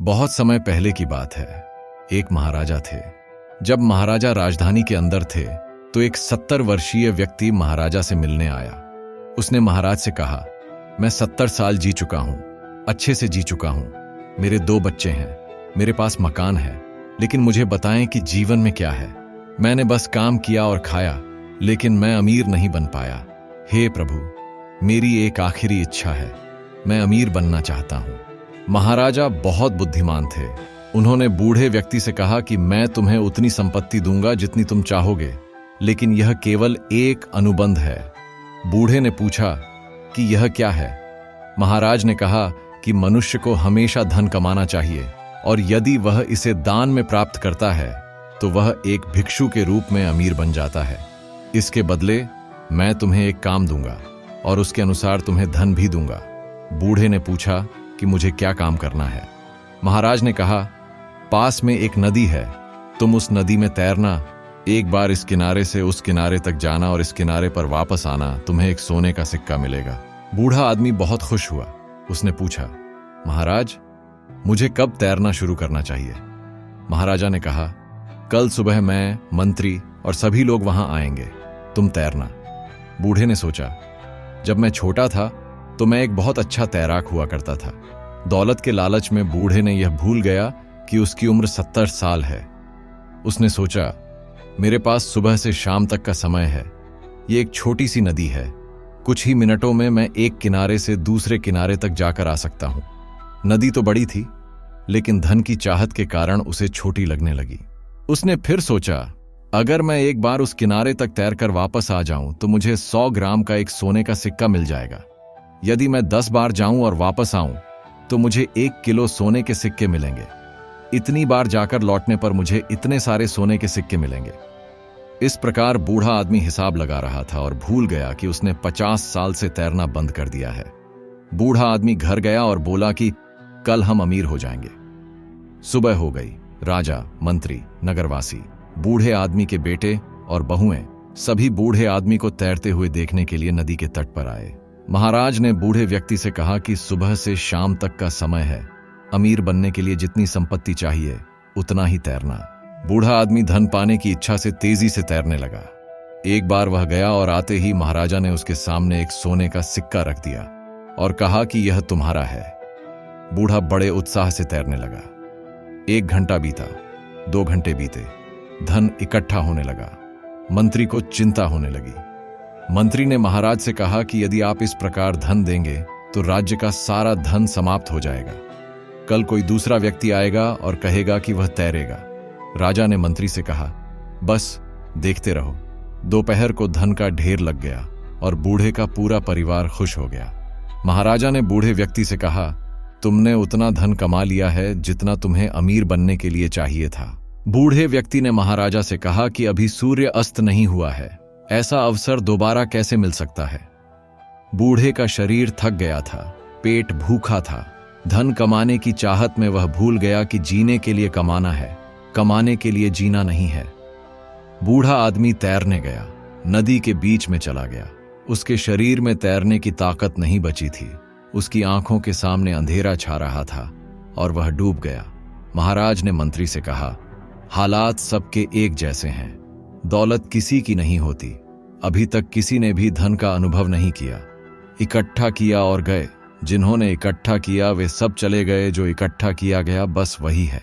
बहुत समय पहले की बात है। एक महाराजा थे। जब महाराजा राजधानी के अंदर थे तो एक 70 वर्षीय व्यक्ति महाराजा से मिलने आया। उसने महाराज से कहा, मैं 70 साल जी चुका हूं, अच्छे से जी चुका हूं। मेरे 2 बच्चे हैं, मेरे पास मकान है, लेकिन मुझे बताएं कि जीवन में क्या है। मैंने बस काम किया और खाया, लेकिन मैं अमीर नहीं बन पाया। हे प्रभु, मेरी एक आखिरी इच्छा है, मैं अमीर बनना चाहता हूं। महाराजा बहुत बुद्धिमान थे। उन्होंने बूढ़े व्यक्ति से कहा कि मैं तुम्हें उतनी संपत्ति दूंगा जितनी तुम चाहोगे, लेकिन यह केवल एक अनुबंध है। बूढ़े ने पूछा कि यह क्या है? महाराज ने कहा कि मनुष्य को हमेशा धन कमाना चाहिए, और यदि वह इसे दान में प्राप्त करता है तो वह एक भिक्षु के रूप में अमीर बन जाता है। इसके बदले मैं तुम्हें एक काम दूंगा और उसके अनुसार तुम्हें धन भी दूंगा। बूढ़े ने पूछा कि मुझे क्या काम करना है? महाराज ने कहा, पास में एक नदी है, तुम उस नदी में तैरना, एक बार इस किनारे से उस किनारे तक जाना और इस किनारे पर वापस आना, तुम्हें एक सोने का सिक्का मिलेगा। बूढ़ा आदमी बहुत खुश हुआ। उसने पूछा, महाराज, मुझे कब तैरना शुरू करना चाहिए? महाराजा ने कहा, कल सुबह मैं, मंत्री और सभी लोग वहां आएंगे, तुम तैरना। बूढ़े ने सोचा, जब मैं छोटा था तो मैं एक बहुत अच्छा तैराक हुआ करता था। दौलत के लालच में बूढ़े ने यह भूल गया कि उसकी उम्र 70 साल है। उसने सोचा, मेरे पास सुबह से शाम तक का समय है, ये एक छोटी सी नदी है, कुछ ही मिनटों में मैं एक किनारे से दूसरे किनारे तक जाकर आ सकता हूं। नदी तो बड़ी थी, लेकिन धन की चाहत के कारण उसे छोटी लगने लगी। उसने फिर सोचा, अगर मैं एक बार उस किनारे तक तैरकर वापस आ जाऊं तो मुझे 100 ग्राम का एक सोने का सिक्का मिल जाएगा। यदि मैं 10 बार जाऊं और वापस आऊं तो मुझे 1 किलो सोने के सिक्के मिलेंगे। इतनी बार जाकर लौटने पर मुझे इतने सारे सोने के सिक्के मिलेंगे। इस प्रकार बूढ़ा आदमी हिसाब लगा रहा था और भूल गया कि उसने 50 साल से तैरना बंद कर दिया है। बूढ़ा आदमी घर गया और बोला कि कल हम अमीर हो जाएंगे। सुबह हो गई। राजा, मंत्री, नगरवासी, बूढ़े आदमी के बेटे और बहुएं सभी बूढ़े आदमी को तैरते हुए देखने के लिए नदी के तट पर आए। महाराज ने बूढ़े व्यक्ति से कहा कि सुबह से शाम तक का समय है, अमीर बनने के लिए जितनी संपत्ति चाहिए उतना ही तैरना। बूढ़ा आदमी धन पाने की इच्छा से तेजी से तैरने लगा। एक बार वह गया और आते ही महाराजा ने उसके सामने एक सोने का सिक्का रख दिया और कहा कि यह तुम्हारा है। बूढ़ा बड़े उत्साह से तैरने लगा। 1 घंटा बीता, 2 घंटे बीते, धन इकट्ठा होने लगा। मंत्री को चिंता होने लगी। मंत्री ने महाराज से कहा कि यदि आप इस प्रकार धन देंगे तो राज्य का सारा धन समाप्त हो जाएगा। कल कोई दूसरा व्यक्ति आएगा और कहेगा कि वह तैरेगा। राजा ने मंत्री से कहा, बस देखते रहो। दोपहर को धन का ढेर लग गया और बूढ़े का पूरा परिवार खुश हो गया। महाराजा ने बूढ़े व्यक्ति से कहा, तुमने उतना धन कमा लिया है जितना तुम्हें अमीर बनने के लिए चाहिए था। बूढ़े व्यक्ति ने महाराजा से कहा कि अभी सूर्य अस्त नहीं हुआ है, ऐसा अवसर दोबारा कैसे मिल सकता है? बूढ़े का शरीर थक गया था, पेट भूखा था। धन कमाने की चाहत में वह भूल गया कि जीने के लिए कमाना है, कमाने के लिए जीना नहीं है। बूढ़ा आदमी तैरने गया, नदी के बीच में चला गया। उसके शरीर में तैरने की ताकत नहीं बची थी। उसकी आंखों के सामने अंधेरा छा रहा था और वह डूब गया। महाराज ने मंत्री से कहा, हालात सबके एक जैसे हैं, दौलत किसी की नहीं होती। अभी तक किसी ने भी धन का अनुभव नहीं किया। इकट्ठा किया और गए, जिन्होंने इकट्ठा किया वे सब चले गए, जो इकट्ठा किया गया बस वही है।